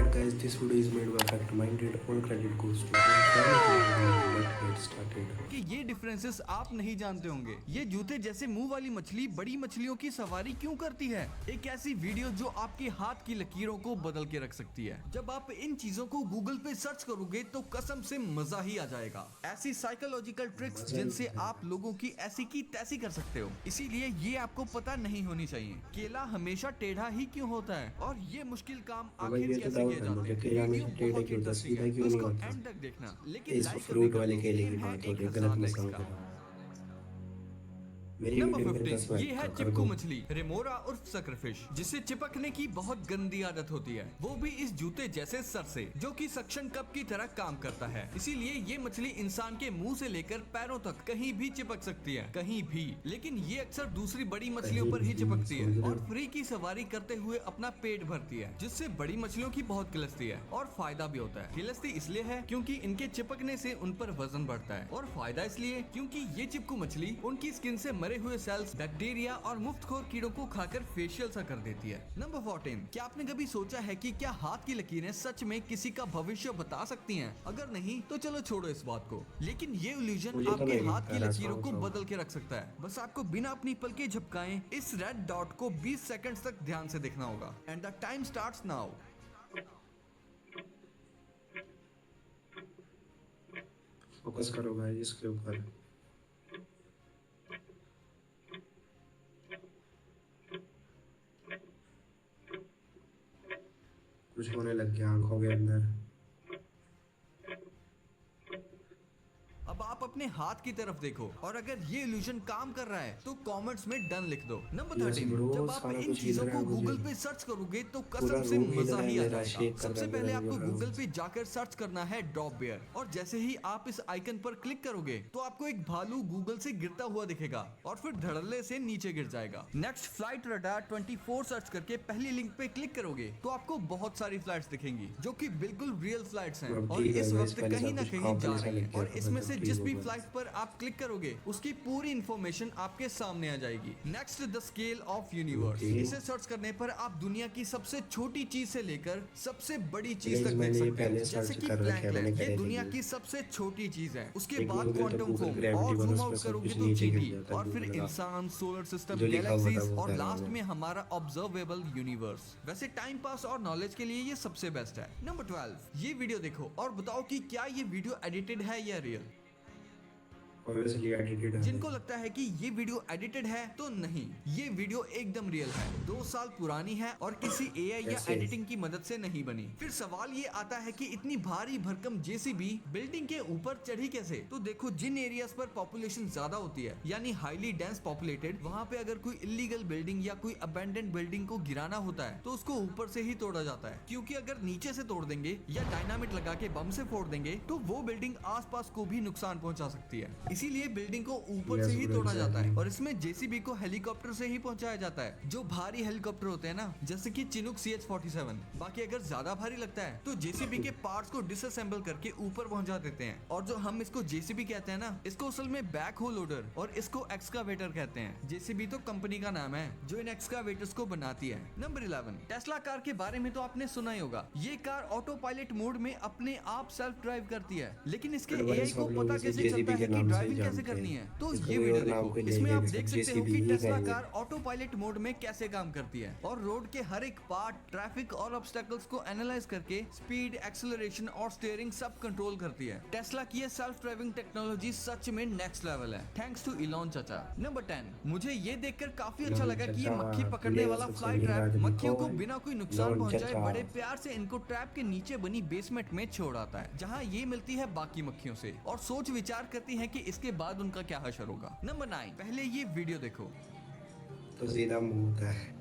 bad guys, this video is made by fact minded. All credit goes to them. Let's get started. कि ये differences आप नहीं जानते होंगे। ये जूते जैसे मुंह वाली मछली बड़ी मछलियों की सवारी क्यों करती है? एक ऐसी वीडियो जो आपके हाथ की लकीरों को बदल के रख सकती है। जब आप इन चीजों को गूगल पे सर्च करोगे तो कसम से मजा ही आ जाएगा। ऐसी साइकोलॉजिकल ट्रिक्स जिनसे आप लोगों की ऐसी की तैसी कर सकते हो। इसीलिए ये आपको पता नहीं होनी चाहिए। केला हमेशा टेढ़ा ही क्यों होता है और ये मुश्किल काम आखिर कैसे किए जाते हैं? वीडियो बहुत इंटरेस्टिंग है, तो इसको एंड तक देखना। लेकिन इस फ्रूट वाले केले की बात हो रही है, गलत मत समझना। मेरी नंबर वीडियो में 15 ये है कर चिपकू दो। मछली, रेमोरा उर्फ सक्रिफिश, जिसे चिपकने की बहुत गंदी आदत होती है, वो भी इस जूते जैसे सर से, जो कि सक्शन कप की तरह काम करता है। इसीलिए ये मछली इंसान के मुंह से लेकर पैरों तक कहीं भी चिपक सकती है, कहीं भी। लेकिन ये अक्सर दूसरी बड़ी मछलियों पर ही चिपकती है और फ्री की सवारी करते हुए अपना पेट भरती है, जिससे बड़ी मछलियों की बहुत किलसती है और फायदा भी होता है। किलसती इसलिए है क्योंकि इनके चिपकने से उन पर वजन बढ़ता है, और फायदा इसलिए क्योंकि ये चिपकू मछली उनकी स्किन से मरे हुए सेल्स, बैक्टीरिया और मुफ्तखोर कीड़ों को खाकर फेशियल सा कर देती है। नंबर 14, क्या आपने कभी सोचा है कि क्या हाथ की लकीरें सच में किसी का भविष्य बता सकती हैं? अगर नहीं तो चलो छोड़ो इस बात को। लेकिन ये इल्यूजन मुझे तो आपके नहीं हाथ की लगता, लकीरों को ऐसा होगा। बदल के रख सकता है। बस आपको बिना अपनी पलकें झपकाए इस रेड डॉट को 20 सेकंड्स तक ध्यान से देखना होगा। And the time starts now. Focus करो भाई इसके ऊपर। कुछ होने लग गया आंखों के अंदर। अब आप अपने हाथ की तरफ देखो, और अगर ये इल्यूजन काम कर रहा है तो कमेंट्स में डन लिख दो। नंबर 13, bro, जब आप सारा इन कुछ चीजों हिल रहा को है मुझे। गूगल पे सर्च करोगे तो पूरा कसम से रूम हिल मजा रहा है ही आ मेरा, जाएगा। शेक कर सबसे रहा है पहले मेरा आपको जो गूगल है। पे जाकर सर्च करना है ड्रॉप बेयर, और जैसे ही आप इस आइकन पर क्लिक करोगे तो आपको एक भालू गूगल से गिरता हुआ दिखेगा और फिर धड़ल्ले से नीचे गिर जाएगा। नेक्स्ट फ्लाइट रडार 24 सर्च करके पहली लिंक पे क्लिक करोगे तो आपको बहुत सारी फ्लाइट्स दिखेंगी जो कि बिल्कुल रियल फ्लाइट्स हैं अब और ठीक है इस भाई, वक्त पहले कहीं सब ना कुछ कहीं जा पहले रही है। लिख और दिया था, इसमें तो से ठीक जिस भी होगा। फ्लाइट पर आप क्लिक करोगे उसकी पूरी इंफॉर्मेशन आपके सामने आ जाएगी। Next, the scale of universe. Okay. इसे सर्च करने पर आप दुनिया की सबसे छोटी चीज से लेकर सबसे बड़ी चीज Guys, तक देख मैंने ये सकते पहले हैं। जैसे सर्च कि कर रखा है, मैंने प्लैंक, ये करे दुनिया के की लिए। सबसे छोटी चीज है। उसके एक बाद गूगल था, क्वांटम गूगल फोम, ग्रेविटी और वाला, जूम उस आउट पे सब करोगे कुछ तो नीचे गिर जीबी, जाता है और फिर गूगल का। इंसान, सोलर सिस्टम, जो लिखा हुआ था गैलेक्सीज वो और कह रहा हूँ लास्ट मैं। में हमारा ऑब्जर्वेबल यूनिवर्स। वैसे टाइम पास और नॉलेज के लिए ये सबसे बेस्ट है। नंबर 12, ये वीडियो देखो और बताओ कि क्या ये वीडियो एडिटेड है या रियल। ऑब्वियसली एडिटेड है। जिनको लगता है कि ये वीडियो एडिटेड है तो नहीं, ये वीडियो एकदम रियल है। 2 साल पुरानी है और किसी एआई या कैसे? एडिटिंग की मदद से नहीं बनी। फिर सवाल ये आता है कि इतनी भारी भरकम जेसीबी बिल्डिंग के ऊपर चढ़ी कैसे? तो देखो, जिन एरियाज पर पॉपुलेशन ज्यादा होती है यानी हाईली डेंस पॉपुलेटेड, वहाँ पे अगर कोई इलीगल बिल्डिंग या कोई अबेंडेंड बिल्डिंग को गिराना होता है तो उसको ऊपर से ही तोड़ा जाता है, क्योंकि अगर नीचे से तोड़ देंगे या डायनामिट लगा के बम से फोड़ देंगे तो वो बिल्डिंग आसपास को भी नुकसान पहुंचा सकती है। इसीलिए बिल्डिंग को ऊपर Yes, से ही bro, तोड़ा जाता है, exactly. और इसमें जेसीबी को हेलीकॉप्टर से ही पहुंचाया जाता है। जो भारी हेलीकॉप्टर होते हैं ना, जैसे कि चिनूक CH-47। बाकी अगर ज्यादा भारी लगता है तो जेसीबी के पार्ट्स को डिसअसेंबल करके ऊपर पहुंचा देते हैं। और जो हम इसको जेसीबी कहते हैं ना, इसको असल में बैक होल लोडर और इसको एक्सकावेटर कहते हैं। जेसीबी तो कंपनी का नाम है जो इन एक्सकावेटर्स को बनाती है। नंबर 11, टेस्ला कार के बारे में तो आपने सुना ही होगा। ये कार ऑटो पायलट मोड में अपने आप सेल्फ ड्राइव करती है, लेकिन इसके बड़े एआई को सब लोग पता इसे कैसे JCB चलता है के कि नाम से ड्राइविंग कैसे जानते करनी हैं। है? तो इसको ये कोई वीडियो और नाम देखो, कोई नहीं इसमें आप देगा, देख सब सकते हो JCB कि ही टेस्ला कहेंगे। कार ऑटो पायलट मोड में कैसे काम करती है और रोड के हर एक पार्ट, ट्रैफिक और ऑब्स्टेकल्स को एनालाइज करके स्पीड, एक्सेलरेशन और स्टीयरिंग सब कंट्रोल करती है। टेस्ला की ये सेल्फ ड्राइविंग टेक्नोलॉजी सच में नेक्स्ट लेवल है, थैंक्स टू इलॉन चाचा। नंबर 10, मुझे ये देखकर काफी अच्छा लगा कि ये चाचा, मक्खी पकड़ने प्लेयर वाला सबसे फ्लाई अमीर ट्रैप आदमी मक्खियों को कौन? बिना कोई नुकसान इलॉन पहुंचाए चाचा। बड़े प्यार से इनको ट्रैप के नीचे बनी बेसमेंट में छोड़ आता है, जहाँ ये मिलती है बाकी मक्खियों से और सोच विचार करती है कि इसके बाद उनका क्या हशर होगा। नंबर 9, पहले ये वीडियो देखो। तो सीधा मुंह होता है।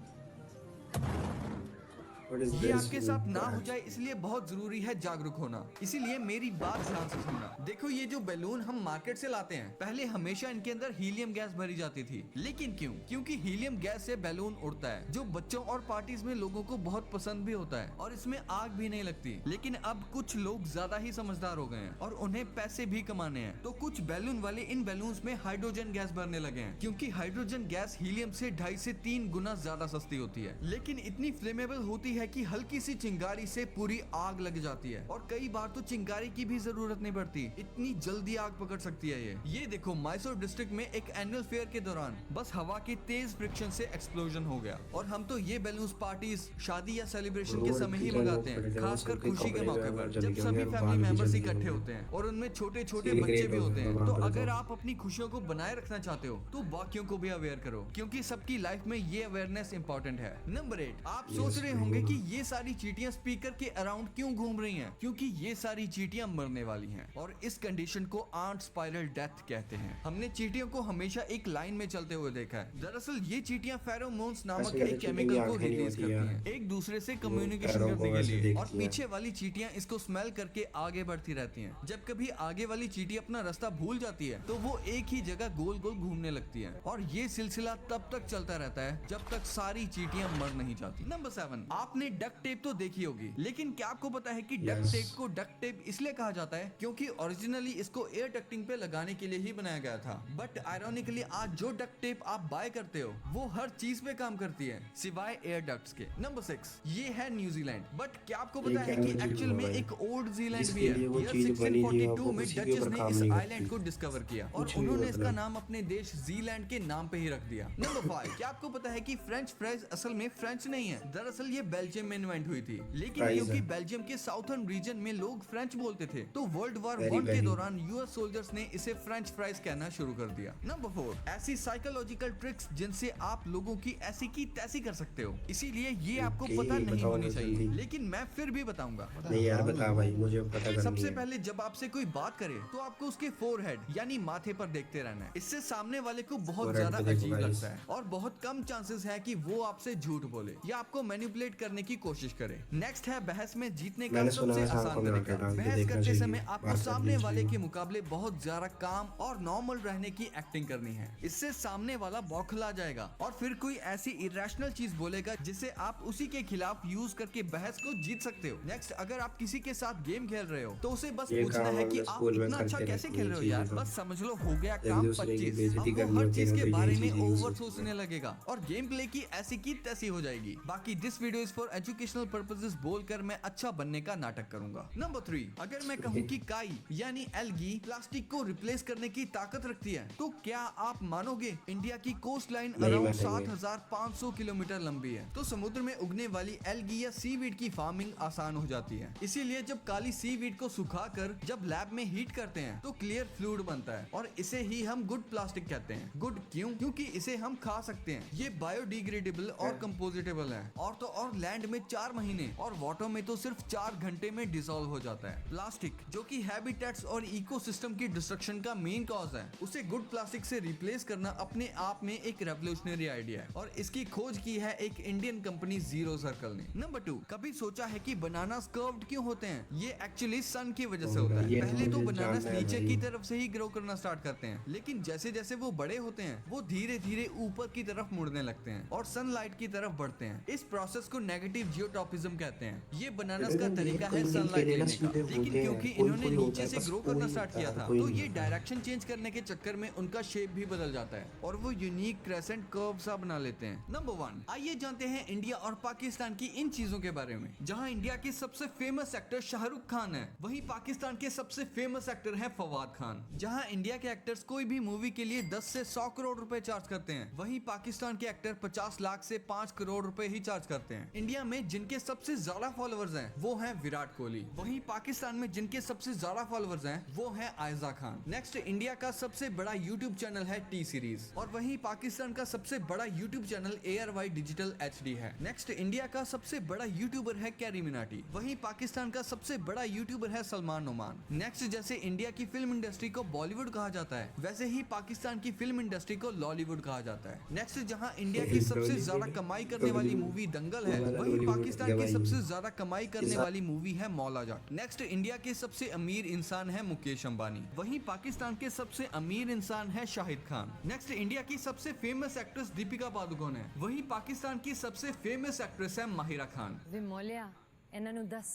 What is ये this आपके साथ ना with हो that? जाए इसलिए बहुत जरूरी है जागरूक होना। इसीलिए मेरी बात ध्यान से सुनना। देखो, ये जो बैलून हम मार्केट से लाते हैं, पहले हमेशा इनके अंदर हीलियम गैस भरी जाती थी। लेकिन क्यों? क्योंकि हीलियम गैस से बैलून उड़ता है, जो बच्चों और पार्टीज में लोगों को बहुत पसंद भी होता है और इसमें आग भी नहीं लगती। लेकिन अब कुछ लोग ज्यादा ही समझदार हो गए हैं और उन्हें पैसे भी कमाने हैं, तो कुछ बैलून वाले इन बैलून्स में हाइड्रोजन गैस भरने लगे हैं, क्योंकि हाइड्रोजन गैस हीलियम से 2.5 से 3 गुना ज्यादा सस्ती होती है, लेकिन इतनी फ्लेमेबल होती है है कि हल्की सी चिंगारी से पूरी आग लग जाती है और कई बार तो चिंगारी की भी जरूरत नहीं पड़ती, इतनी जल्दी आग पकड़ सकती है ये देखो मैसूर डिस्ट्रिक्ट में एक एनुअल फेयर के दौरान बस हवा के तेज फ्रिक्शन से एक्सप्लोजन हो गया। और हम तो ये बैलून्स पार्टीज शादी या सेलिब्रेशन के समय ही मंगाते हैं, खासकर खुशी के मौके पर जब सभी फैमिली मेंबर्स इकट्ठे होते हैं और उनमें छोटे छोटे बच्चे भी होते हैं। तो अगर आप अपनी खुशियों को बनाए रखना चाहते हो तो बाकियों को भी अवेयर करो, क्योंकि सबकी लाइफ में ये अवेयरनेस इंपॉर्टेंट है। नंबर 8, आप सोच रहे होंगे कि ये सारी चींटियां स्पीकर के अराउंड क्यों घूम रही हैं? क्योंकि ये सारी चींटियां मरने वाली हैं और इस कंडीशन को आंट स्पाइरल डेथ कहते हैं। हमने चींटियों को हमेशा एक लाइन में चलते हुए देखा है। दरअसल ये चींटियां फेरोमोन्स नामक एक केमिकल को रिलीज करती हैं एक दूसरे से कम्युनिकेशन करने के लिए, और पीछे वाली चींटियां इसको स्मेल करके आगे बढ़ती रहती हैं। जब कभी आगे वाली चींटी अपना रास्ता भूल जाती है तो वो एक ही जगह गोल गोल घूमने लगती है और ये सिलसिला तब तक चलता रहता है जब तक सारी चींटियां मर नहीं जाती। नंबर 7, आपने डक्ट टेप तो देखी होगी, लेकिन क्या आपको पता है कि डक्ट टेप को डक्ट टेप इसलिए कहा जाता है क्योंकि ओरिजिनली इसको एयर डक्टिंग पे लगाने के लिए ही बनाया गया था। बट आयरॉनिकली आज जो डक्ट टेप आप बाय करते हो वो हर चीज पे काम करती है सिवाय एयर डक्ट्स के। नंबर 6, ये है न्यूजीलैंड। बट क्या आपको पता है कि एक्चुअल में एक ओल्ड जीलैंड भी है। 1642 में डचेस ने इस आइलैंड को डिस्कवर किया और उन्होंने इसका नाम अपने देश जीलैंड के नाम पे ही रख दिया। नंबर 5, क्या आपको पता है कि फ्रेंच फ्राइज असल में फ्रेंच नहीं है, दरअसल ये बेल्जियम में इन्वेंट हुई थी, लेकिन क्योंकि बेल्जियम के साउथर्न रीजन में लोग फ्रेंच बोलते थे तो वर्ल्ड वॉर 1 के दौरान यूएस सोल्जर्स ने इसे फ्रेंच फ्राइज कहना शुरू कर दिया। नंबर 4, ऐसी साइकोलॉजिकल ट्रिक्स जिनसे आप लोगों की ऐसी की तैसी कर सकते हो, इसीलिए ये आपको पता नहीं होनी चाहिए, लेकिन मैं फिर भी बताऊंगा। नहीं यार बता भाई, मुझे पता करनी सबसे है। पहले जब आपसे कोई बात करे तो आपको उसके फोरहेड यानी माथे पर देखते रहना है। इससे सामने वाले को बहुत Forehead ज्यादा पे देखो अजीब guys। लगता है और बहुत कम चांसेस है कि वो आपसे झूठ बोले या आपको मैनिपुलेट करने की कोशिश करे। नेक्स्ट है बहस में जीतने का मैंने सुना सबसे है सांप आसान को मिला तरीका। के डाल के बहस देखना करते चाहिए, समय आपको बात सामने करनी वाले चाहिए। के मुकाबले बहुत ज्यादा काम और नॉर्मल रहने की एक्टिंग करनी है। इससे सामने वाला बौखला जाएगा और फिर कोई ऐसी इरेशनल चीज बोलेगा जिसे आप उसी के खिलाफ यूज करके बहस को जीत सकते हो। नेक्स्ट, अगर आप किसी के साथ गेम खेल रहे हो तो उसे बस ये पूछना काम है कि हमने आप स्कूल में इतना अच्छा करते कैसे रहते खेल हैं रहे हो चीजें यार, तो। बस समझ लो हो गया एक काम दूसरे की 25। बेइज्जती अब वो करनी हर होती है चीज ना, के तो बारे यही में चीजें use ओवर होती सोचने हैं। लगेगा और गेम प्ले की ऐसी की तैसी हो जाएगी। बाकी this video is for educational purposes बोलकर मैं अच्छा बनने का नाटक करूंगा। नंबर 3, अगर मैं कहूँ कि काई यानी एल्गी प्लास्टिक को रिप्लेस करने की ताकत रखती है तो क्या आप मानोगे? इंडिया की कोस्ट लाइन नहीं अराउंड मानेंगे। 7,500 किलोमीटर लंबी है, तो समुद्र में उगने वाली एल्गी या सीवीड की फार्मिंग आसान हो जाती है। इसीलिए जब काली सीवीड को सुखाकर जब लैब में हीट करते हैं तो क्लियर फ्लूइड बनता है और इसे ही हम गुड प्लास्टिक कहते हैं। गुड क्यों? क्योंकि इसे हम खा सकते हैं, ये बायोडिग्रेडेबल और कंपोजिटेबल है, और तो और लैंड में 4 महीने और वाटर में तो सिर्फ 4 घंटे में डिसॉल्व हो जाता है। प्लास्टिक जो कि हैबिटेट्स और इकोसिस्टम की डिस्ट्रक्शन का मेन कॉज है, उसे गुड प्लास्टिक से रिप्लेस करना अपने आप में एक रेवोल्यूशनरी आइडिया है और इसकी खोज की है एक इंडियन कंपनी जीरो सर्कल ने। नंबर 2, कभी सोचा है कि बनानास कर्व्ड क्यों होते हैं? ये एक्चुअली सन की वजह से होता है। ये पहले तो मुझे बनानास जानना है नीचे भाई। की तरफ से ही ग्रो करना स्टार्ट करते हैं, लेकिन जैसे जैसे वो बड़े होते हैं वो धीरे धीरे ऊपर की तरफ मुड़ने लगते हैं और सनलाइट की तरफ बढ़ते हैं। इस प्रोसेस को नेगेटिव जियोटॉपिज्म कहते हैं। ये बनानास का तरीका है सनलाइट लेने का, लेकिन क्योंकि इन्होंने नीचे से ग्रो करना स्टार्ट किया था तो ये डायरेक्शन चेंज करने के चक्कर में उनका शेप भी बदल जाता है और वो यूनिक क्रेसेंट कर्व सा बना लेते हैं। नंबर 1, आइए जानते हैं इंडिया और पाकिस्तान की इन चीजों के बारे में। जहां इंडिया के सबसे फेमस एक्टर शाहरुख खान है, वहीं पाकिस्तान के सबसे फेमस एक्टर है फवाद खान। जहां इंडिया के एक्टर्स कोई भी मूवी के लिए 10 से 100 करोड़ रुपए चार्ज करते हैं, वहीं पाकिस्तान के एक्टर 50 लाख से 5 करोड़ रुपए ही चार्ज करते हैं। इंडिया में जिनके सबसे ज्यादा फॉलोअर्स हैं वो हैं विराट कोहली, वहीं पाकिस्तान में जिनके सबसे ज्यादा फॉलोअर्स हैं वो हैं आयजा खान। नेक्स्ट, इंडिया का सबसे बड़ा यूट्यूब चैनल है टी सीरीज और वहीं पाकिस्तान का सबसे बड़ा YouTube channel ARY digital HD है। नेक्स्ट, इंडिया का सबसे बड़ा यूट्यूबर है कैरी मिनाटी, वहीं पाकिस्तान का सबसे बड़ा यूट्यूबर है सलमान ओमान। नेक्स्ट, जैसे इंडिया की फिल्म इंडस्ट्री को बॉलीवुड कहा जाता है, वैसे ही पाकिस्तान की फिल्म इंडस्ट्री को लॉलीवुड कहा जाता है। नेक्स्ट, जहां इंडिया की सबसे ज्यादा कमाई करने वाली मूवी दंगल है, वहीं पाकिस्तान की सबसे ज्यादा कमाई करने वाली मूवी है मौला जाट। नेक्स्ट, इंडिया के सबसे अमीर इंसान है मुकेश अंबानी, वहीं पाकिस्तान के सबसे अमीर इंसान है शाहिद खान। नेक्स्ट, इंडिया की सबसे फेमस एक्ट्रेस दीपिका पादुकोण है, वहीं पाकिस्तान की सबसे फेमस एक्ट्रेस है माहिरा खान। वे मौलिया, ਇਹਨਾਂ ਨੂੰ ਦੱਸ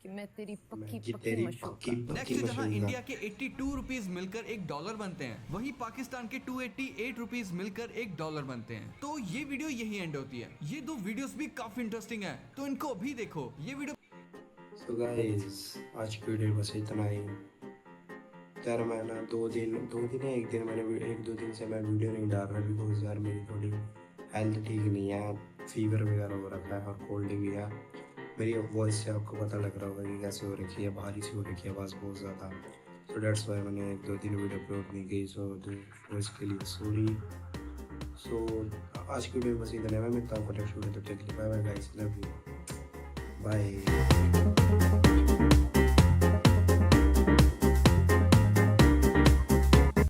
कि मैं तेरी पक्की मैं कि पक्की तेरी मशहूर पक्की नेक्स्ट पक्की जहां मशहूर इंडिया के 82 रुपीज मिलकर $1 बनते हैं, वहीं पाकिस्तान के 288 रुपीज मिलकर $1 बनते हैं। तो ये वीडियो यही एंड होती है। ये दो वीडियोस भी काफी इंटरेस्टिंग है, तो इनको अभी देखो। ये वीडियो सो गाइस आज की वीडियो बस इतना ही। यार मैं ना दो दिन है, एक दिन मैंने 1-2 दिन से मैं वीडियो नहीं डाल रहा बिकॉज यार मेरी थोड़ी हेल्थ ठीक नहीं है, फीवर वगैरह हो रखा है और कोल्ड भी है। मेरी वॉइस से आपको पता लग रहा होगा कि कैसे हो रखी है, भारी सी हो रखी है आवाज़ बहुत ज़्यादा। सो डेट्स वाई मैंने 1-2 दिन वीडियो अपलोड नहीं की। तो इसके लिए सॉरी। सो आज की वीडियो बस इतना है। मैं मिलता हूँ नेक्स्ट वीडियो, तो take bye bye guys, love you, bye.